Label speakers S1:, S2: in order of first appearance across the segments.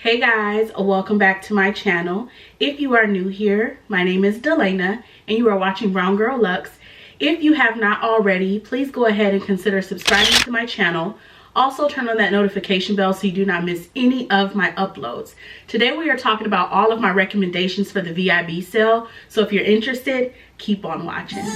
S1: Hey guys, welcome back to my channel. If you are new here, my name is Delana and you are watching Brwngirlluxe. If you have not already, please go ahead and consider subscribing to my channel. Also turn on that notification bell so you do not miss any of my uploads. Today we are talking about all of my recommendations for the VIB sale. So if you're interested, keep on watching.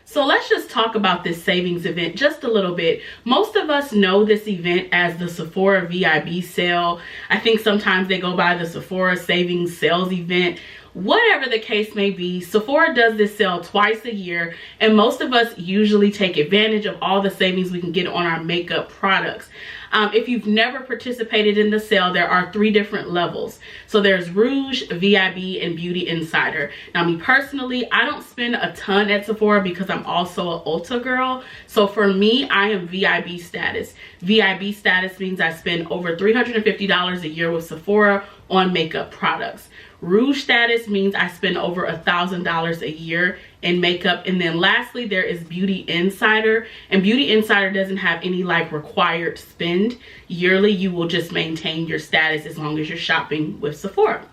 S1: So let's just talk about this savings event just a little bit. Most of us know this event as the Sephora VIB sale. I think sometimes they go by the Sephora savings sales event. Whatever the case may be, Sephora does this sale twice a year, and most of us usually take advantage of all the savings we can get on our makeup products. If you've never participated in the sale, there are 3 different levels. So there's Rouge, VIB, and Beauty Insider. Now me personally, I don't spend a ton at Sephora because I'm also an Ulta girl. So for me, I am VIB status. VIB status means I spend over $350 a year with Sephora on makeup products. Rouge status means I spend over $1,000 a year in makeup. And then lastly, there is Beauty Insider, and Beauty Insider doesn't have any like required spend yearly. You will just maintain your status as long as you're shopping with Sephora.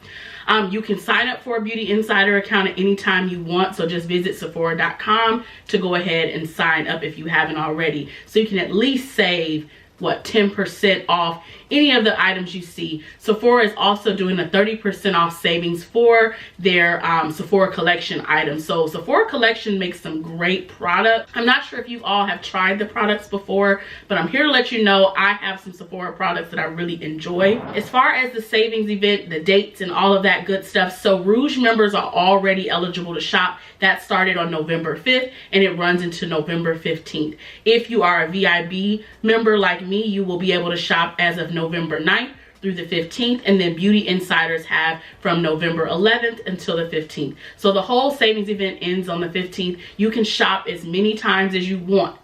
S1: You can sign up for a Beauty Insider account at any time you want, so just visit Sephora.com to go ahead and sign up if you haven't already, so you can at least save 10% off any of the items you see. Sephora is also doing a 30% off savings for their Sephora collection items. So Sephora collection makes some great products. I'm not sure if you all have tried the products before, but I'm here to let you know I have some Sephora products that I really enjoy. As far as the savings event, the dates and all of that good stuff, so Rouge members are already eligible to shop. That started on November 5th and it runs into November 15th. If you are a VIB member like me, you will be able to shop as of November 9th through the 15th, and then Beauty Insiders have from November 11th until the 15th. So the whole savings event ends on the 15th. You can shop as many times as you want.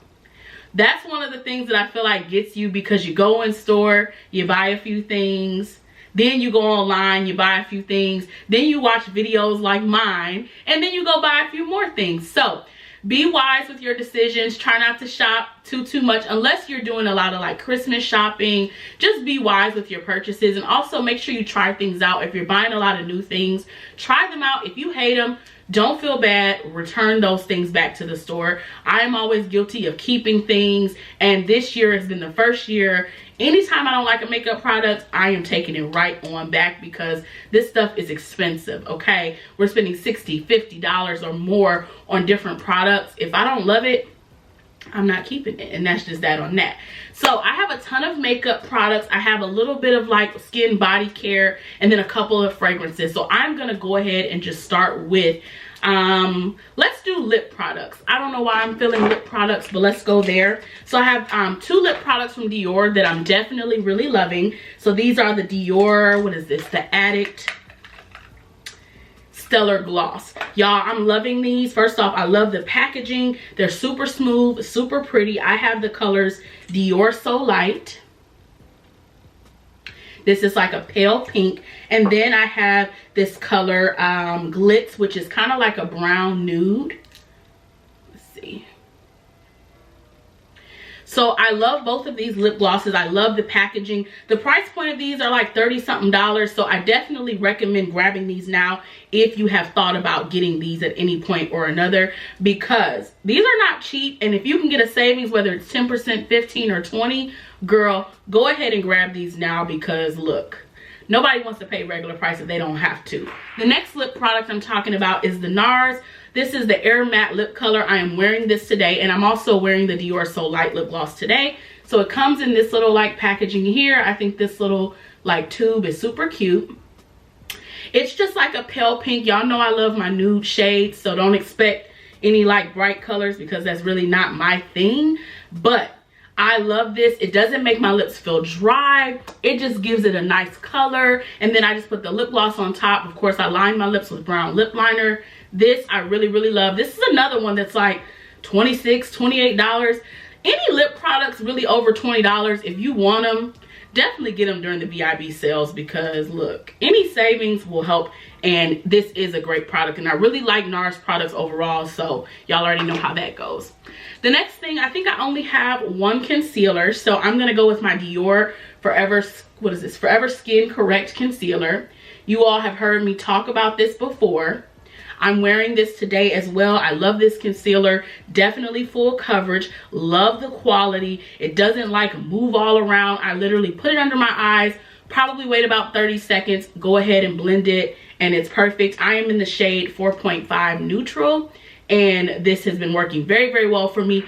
S1: That's one of the things that I feel like gets you, because you go in store, you buy a few things, then you go online, you buy a few things, then you watch videos like mine, and then you go buy a few more things. So be wise with your decisions. Try not to shop too much unless you're doing a lot of like Christmas shopping. Just be wise with your purchases, and also make sure you try things out. If you're buying a lot of new things, try them out. If you hate them, don't feel bad. Return those things back to the store. I am always guilty of keeping things, and this year has been the first year. Anytime I don't like a makeup product, I am taking it right on back, because this stuff is expensive, okay? We're spending $60, $50 or more on different products. If I don't love it, I'm not keeping it, and that's just that on that. So I have a ton of makeup products. I have a little bit of like skin body care, and then a couple of fragrances. So I'm gonna go ahead and just start with let's do lip products. I don't know why I'm feeling lip products, but let's go there. So I have 2 lip products from Dior that I'm definitely really loving. So these are the Dior, what is this, the Addict Stellar Gloss. Y'all, I'm loving these. First off, I love the packaging. They're super smooth, super pretty. I have the colors Dior So Light. This is like a pale pink. And then I have this color Glitz, which is kind of like a brown nude. Let's see. So I love both of these lip glosses. I love the packaging. The price point of these are like $30-something. So I definitely recommend grabbing these now if you have thought about getting these at any point or another, because these are not cheap. And if you can get a savings, whether it's 10%, 15, or 20, girl, go ahead and grab these now, because look, nobody wants to pay regular price if they don't have to. The next lip product I'm talking about is the Nars. This is the Air Matte Lip Color. I am wearing this today, and I'm also wearing the Dior So Light lip gloss today. So it comes in this little like packaging here. I think this little like tube is super cute. It's just like a pale pink. Y'all know I love my nude shades, so don't expect any like bright colors, because that's really not my thing. But I love this. It doesn't make my lips feel dry. It just gives it a nice color. And then I just put the lip gloss on top. Of course, I line my lips with brown lip liner. This I really love. This is another one that's like $26, $28. Any lip products really over $20, if you want them, definitely get them during the VIB sales, because look, any savings will help and this is a great product, and I really like Nars products overall, so y'all already know how that goes. The next thing, I think I only have one concealer, so I'm gonna go with my Dior Forever Skin Correct Concealer. You all have heard me talk about this before. I'm wearing this today as well. I love this concealer. Definitely full coverage. Love the quality. It doesn't like move all around. I literally put it under my eyes, probably wait about 30 seconds, go ahead and blend it, and it's perfect. I am in the shade 4.5 Neutral, and this has been working very, very well for me.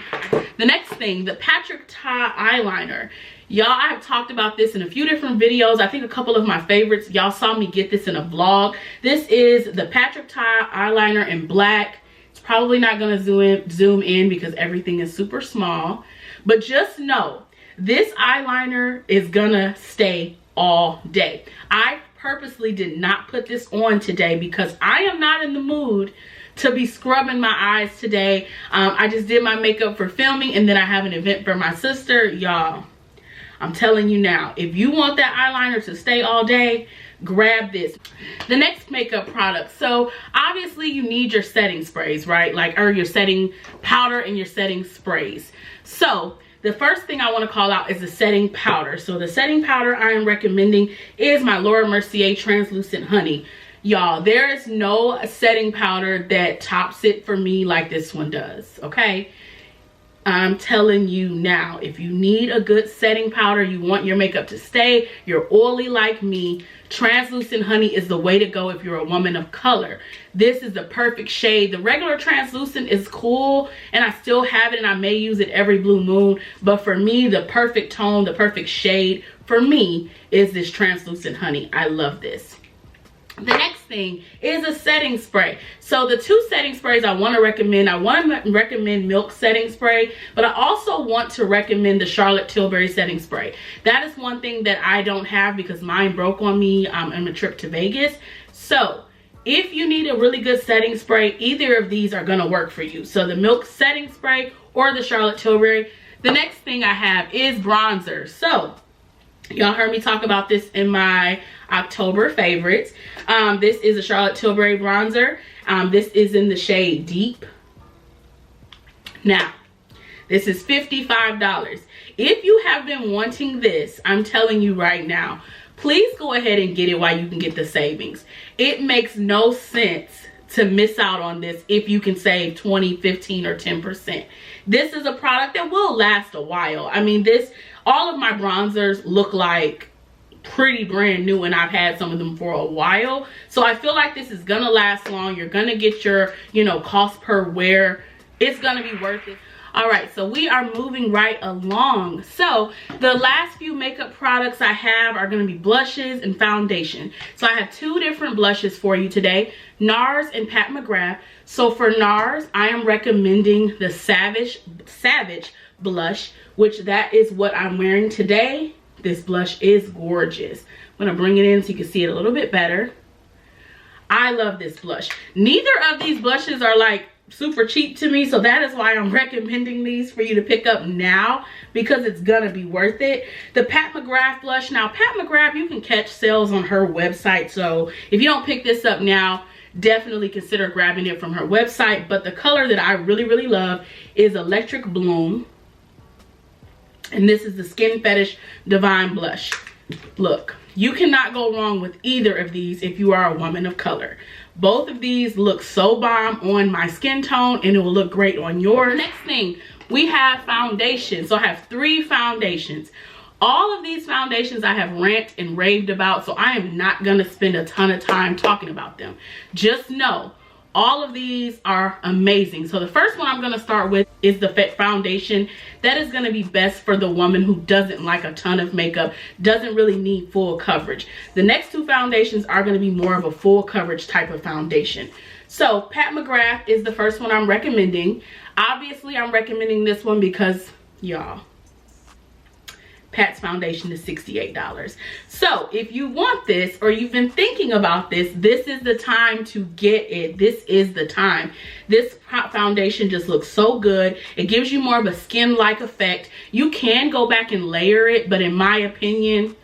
S1: The next thing, the Patrick Ta eyeliner. Y'all, I have talked about this in a few different videos. I think a couple of my favorites, y'all saw me get this in a vlog. This is the Patrick Ta eyeliner in black. It's probably not gonna zoom in because everything is super small, but just know this eyeliner is gonna stay all day. I purposely did not put this on today because I am not in the mood to be scrubbing my eyes today. I just did my makeup for filming, and then I have an event for my sister. Y'all, I'm telling you now, if you want that eyeliner to stay all day, grab this. The next makeup product. So obviously you need your setting sprays, right? Or your setting powder and your setting sprays. So the first thing I want to call out is the setting powder. So the setting powder I am recommending is my Laura Mercier Translucent Honey. Y'all, there is no setting powder that tops it for me like this one does, okay? I'm telling you now, if you need a good setting powder, you want your makeup to stay, you're oily like me, Translucent Honey is the way to go if you're a woman of color. This is the perfect shade. The regular translucent is cool, and I still have it, and I may use it every blue moon, but for me, the perfect tone, the perfect shade for me is this Translucent Honey. I love this. The next thing is a setting spray. So the two setting sprays I want to recommend, Milk setting spray, but I also want to recommend the Charlotte Tilbury setting spray. That is one thing that I don't have because mine broke on me on a trip to Vegas. So if you need a really good setting spray, either of these are going to work for you. So the Milk setting spray or the Charlotte Tilbury. The next thing I have is bronzer. So y'all heard me talk about this in my October favorites. This is a Charlotte Tilbury bronzer. This is in the shade Deep. Now, this is $55. If you have been wanting this, I'm telling you right now, please go ahead and get it while you can get the savings. It makes no sense to miss out on this if you can save 20, 15, or 10%. This is a product that will last a while. I mean, all of my bronzers look like pretty brand new, and I've had some of them for a while, so I feel like this is gonna last long. You're gonna get your, cost per wear. It's gonna be worth it. All right, so we are moving right along. So the last few makeup products I have are gonna be blushes and foundation. So I have two different blushes for you today, Nars and Pat McGrath. So for Nars, I am recommending the Savage blush, which that is what I'm wearing today. This blush is gorgeous. I'm gonna bring it in so you can see it a little bit better. I love this blush. Neither of these blushes are like super cheap to me, so that is why I'm recommending these for you to pick up now, because it's gonna be worth it. The Pat McGrath blush. Now, Pat McGrath, you can catch sales on her website, so if you don't pick this up now, definitely consider grabbing it from her website. But the color that I really, really love is Electric Bloom. And this is the Skin Fetish Divine Blush. Look, you cannot go wrong with either of these if you are a woman of color. Both of these look so bomb on my skin tone, and it will look great on yours. Next thing, we have foundation. So I have 3 foundations. All of these foundations I have ranted and raved about, so I am not going to spend a ton of time talking about them. Just know, all of these are amazing. So the first one I'm going to start with is the foundation. That is going to be best for the woman who doesn't like a ton of makeup, doesn't really need full coverage. The next 2 foundations are going to be more of a full coverage type of foundation. So Pat McGrath is the first one I'm recommending. Obviously, I'm recommending this one because, y'all, Pat's foundation is $68. So if you want this, or you've been thinking about this, this is the time to get it. This is the time. This foundation just looks so good. It gives you more of a skin-like effect. You can go back and layer it, but in my opinion,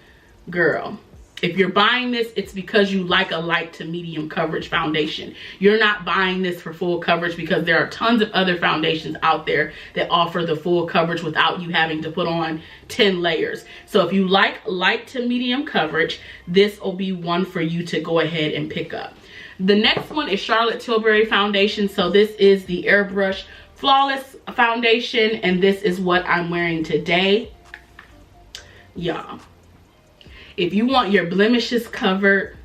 S1: girl, If you're buying this, it's because you like a light to medium coverage foundation. You're not buying this for full coverage because there are tons of other foundations out there that offer the full coverage without you having to put on 10 layers. So if you like light to medium coverage, this will be one for you to go ahead and pick up. The next one is Charlotte Tilbury foundation. So this is the Airbrush Flawless foundation, and this is what I'm wearing today. Y'all, if you want your blemishes covered,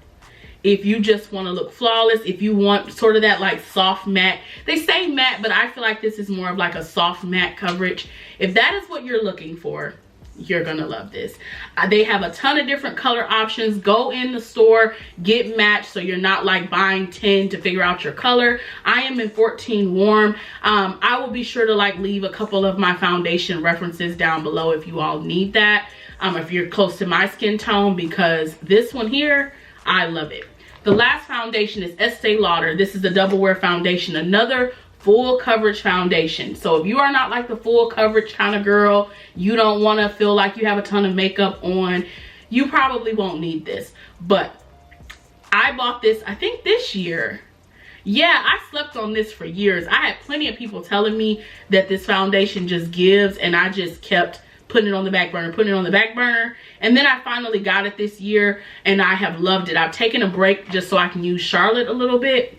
S1: if you just want to look flawless, if you want sort of that like soft matte, they say matte, but I feel like this is more of like a soft matte coverage. If that is what you're looking for, you're gonna love this. They have a ton of different color options. Go in the store, get matched, so you're not like buying 10 to figure out your color. I am in 14 warm. I will be sure to like leave a couple of my foundation references down below if you all need that, if you're close to my skin tone, because this one here, I love it. The last foundation is Estee Lauder. This is the Doublewear foundation, another full coverage foundation. So if you are not like the full coverage kind of girl, you don't want to feel like you have a ton of makeup on, you probably won't need this. But I bought this, I think this year. Yeah, I slept on this for years. I had plenty of people telling me that this foundation just gives, and I just kept putting it on the back burner, putting it on the back burner. And then I finally got it this year, and I have loved it. I've taken a break just so I can use Charlotte a little bit.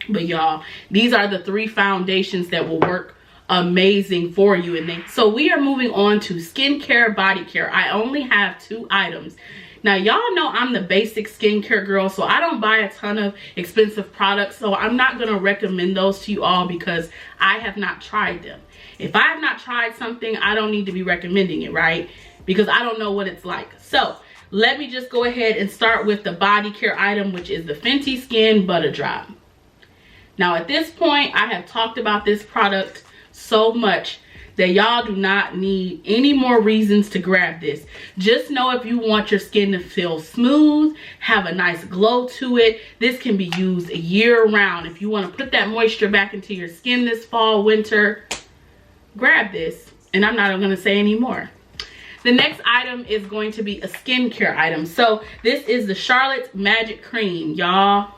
S1: But y'all, these are the 3 foundations that will work amazing for you. And so we are moving on to skincare, body care. I only have 2 items. Now y'all know I'm the basic skincare girl, so I don't buy a ton of expensive products. So I'm not gonna recommend those to you all because I have not tried them. If I have not tried something, I don't need to be recommending it, right? Because I don't know what it's like. So let me just go ahead and start with the body care item, which is the Fenty Skin Butter Drop. Now at this point, I have talked about this product so much that y'all do not need any more reasons to grab this. Just know if you want your skin to feel smooth, have a nice glow to it, this can be used year round. If you want to put that moisture back into your skin this fall, winter, grab this. And I'm not going to say any more. The next item is going to be a skincare item. So this is the Charlotte Magic Cream, y'all.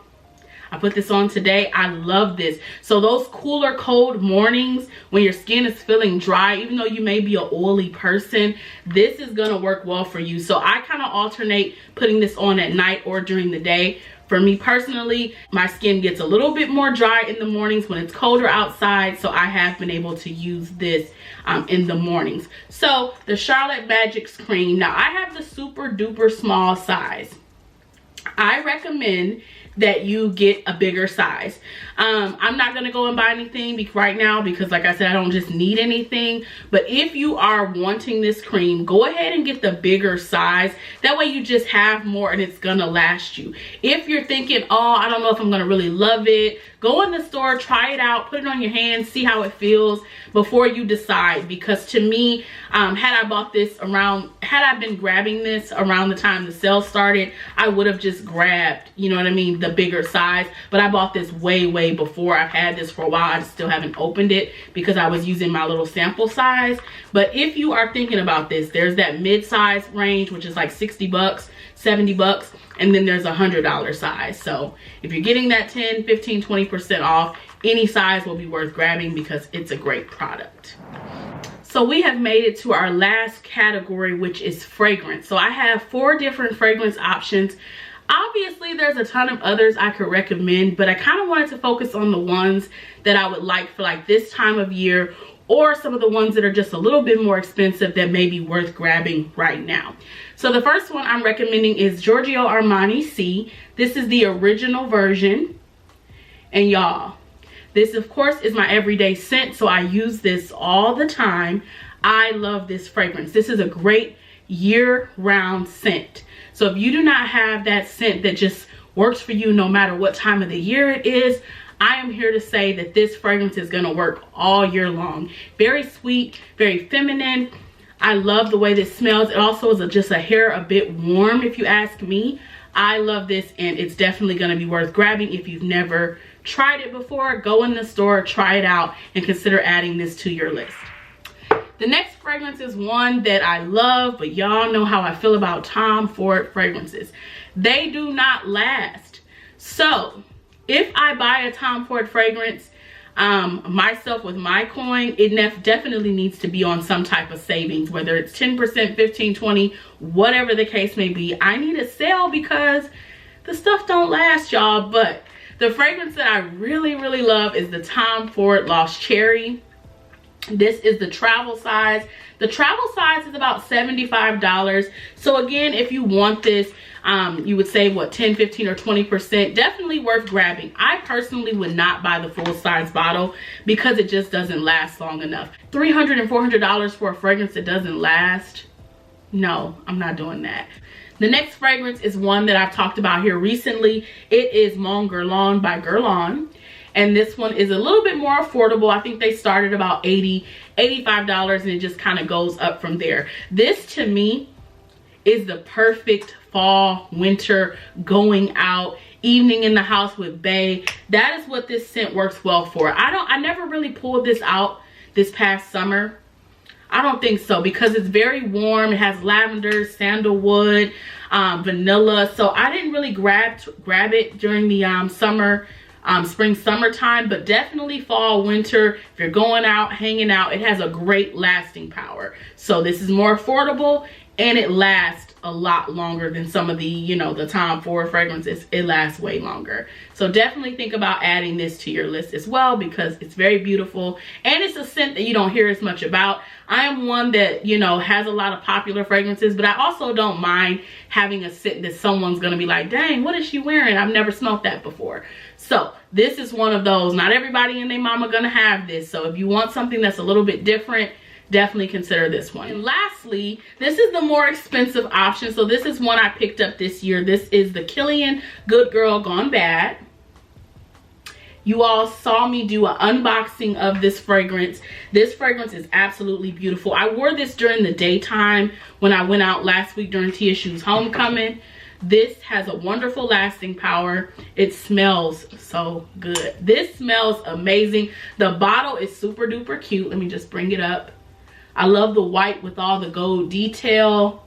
S1: I put this on today. I love this. So those cooler, cold mornings when your skin is feeling dry, even though you may be an oily person, this is gonna work well for you. So I kind of alternate putting this on at night or during the day. For me personally, my skin gets a little bit more dry in the mornings when it's colder outside, so I have been able to use this in the mornings. So the Charlotte Magic Cream. Now I have the super duper small size. I recommend that you get a bigger size. I'm not gonna go and buy anything right now because like I said, I don't just need anything. But if you are wanting this cream, go ahead and get the bigger size. That way you just have more and it's gonna last you. If you're thinking, oh, I don't know if I'm gonna really love it, go in the store, try it out, put it on your hands, see how it feels before you decide. Because to me, had I bought this around, had I been grabbing this around the time the sale started, I would have just grabbed, you know what I mean, the bigger size. But I bought this way before. I've had this for a while. I still haven't opened it because I was using my little sample size. But if you are thinking about this, there's that mid-size range, which is like 60 bucks, 70 bucks, and then there's a $100 size. So if you're getting that 10, 15, 20% off, any size will be worth grabbing because it's a great product. So we have made it to our last category, which is fragrance. So I have 4 different fragrance options. Obviously, there's a ton of others I could recommend, but I kind of wanted to focus on the ones that I would like for like this time of year, or some of the ones that are just a little bit more expensive that may be worth grabbing right now. So the first one I'm recommending is Giorgio Armani C. This is the original version. And y'all, this of course is my everyday scent, so I use this all the time. I love this fragrance. This is a great year-round scent. So if you do not have that scent that just works for you no matter what time of the year it is, I am here to say that this fragrance is gonna work all year long. Very sweet, very feminine. I love the way this smells. It also is just a hair a bit warm if you ask me. I love this and it's definitely gonna be worth grabbing. If you've never tried it before, go in the store, try it out, and consider adding this to your list. The next fragrance is one that I love, but y'all know how I feel about Tom Ford fragrances. They do not last. So if I buy a Tom Ford fragrance myself with my coin, it definitely needs to be on some type of savings, whether it's 10%, 15, 20, whatever the case may be. I need a sale because the stuff don't last, y'all. But the fragrance that I really, really love is the Tom Ford Lost Cherry. This is the travel size. The travel size is about $75. So again, if you want this, you would save what, 10, 15, or 20%. Definitely worth grabbing. I personally would not buy the full size bottle because it just doesn't last long enough. $300 and $400 for a fragrance that doesn't last? No, I'm not doing that. The next fragrance is one that I've talked about here recently. It is Mon Guerlain by Guerlain. And this one is a little bit more affordable. I think they started about $80, $85, and it just kind of goes up from there. This to me is the perfect fall, winter, going out, evening in the house with bae. That is what this scent works well for. I never really pulled this out this past summer. I don't think so, because it's very warm. It has lavender, sandalwood, vanilla. So I didn't really grab it during the spring, summertime, but definitely fall, winter. If you're going out, hanging out, it has a great lasting power. So this is more affordable, and it lasts a lot longer than some of the, you know, the Tom Ford fragrances. It lasts way longer. So definitely think about adding this to your list as well, because it's very beautiful, and it's a scent that you don't hear as much about. I am one that, you know, has a lot of popular fragrances, but I also don't mind having a scent that someone's gonna be like, dang, what is she wearing? I've never smelled that before. So this is one of those. Not everybody and their mama gonna have this. So if you want something that's a little bit different, definitely consider this one. And lastly, this is the more expensive option. So this is one I picked up this year. This is the Kilian Good Girl Gone Bad. You all saw me do an unboxing of this fragrance. This fragrance is absolutely beautiful. I wore this during the daytime when I went out last week during TSU's homecoming. This has a wonderful lasting power. It smells so good. This smells amazing. The bottle is super duper cute. Let me just bring it up. I love the white with all the gold detail.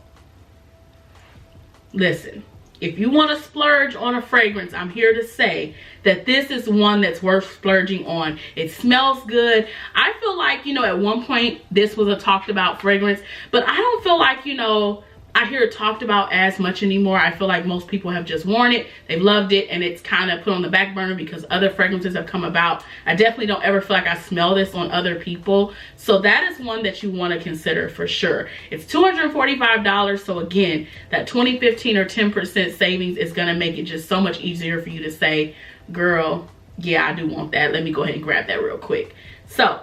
S1: Listen, if you want to splurge on a fragrance, I'm here to say that this is one that's worth splurging on. It smells good. I feel like, you know, at one point this was a talked about fragrance, but I don't feel like, you know, I hear it talked about as much anymore. I feel like most people have just worn it, they've loved it, and it's kind of put on the back burner because other fragrances have come about. I definitely don't ever feel like I smell this on other people. So that is one that you want to consider for sure. It's $245. So again, that 20, 15, or 10% savings is going to make it just so much easier for you to say, girl, yeah, I do want that. Let me go ahead and grab that real quick. So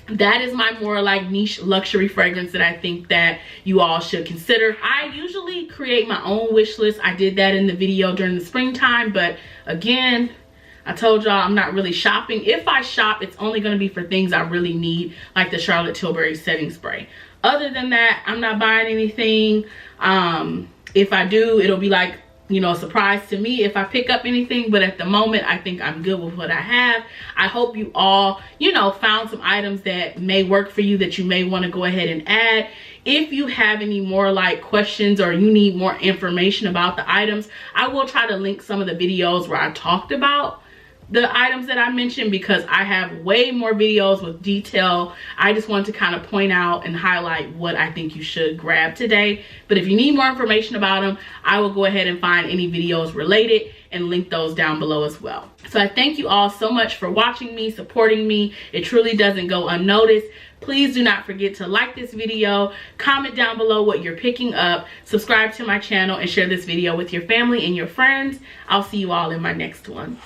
S1: that is my more like niche luxury fragrance that I think that you all should consider. I usually create my own wish list. I did that in the video during the springtime, but again, I told y'all I'm not really shopping. If I shop, it's only going to be for things I really need, like the Charlotte Tilbury setting spray. Other than that, I'm not buying anything. If I do, it'll be like, you know, a surprise to me if I pick up anything, but at the moment I think I'm good with what I have. I hope you all, you know, found some items that may work for you that you may want to go ahead and add. If you have any more like questions or you need more information about the items, I will try to link some of the videos where I talked about the items that I mentioned, because I have way more videos with detail. I just wanted to kind of point out and highlight what I think you should grab today. But if you need more information about them, I will go ahead and find any videos related and link those down below as well. So I thank you all so much for watching me, supporting me. It truly doesn't go unnoticed. Please do not forget to like this video, comment down below what you're picking up, subscribe to my channel, and share this video with your family and your friends. I'll see you all in my next one.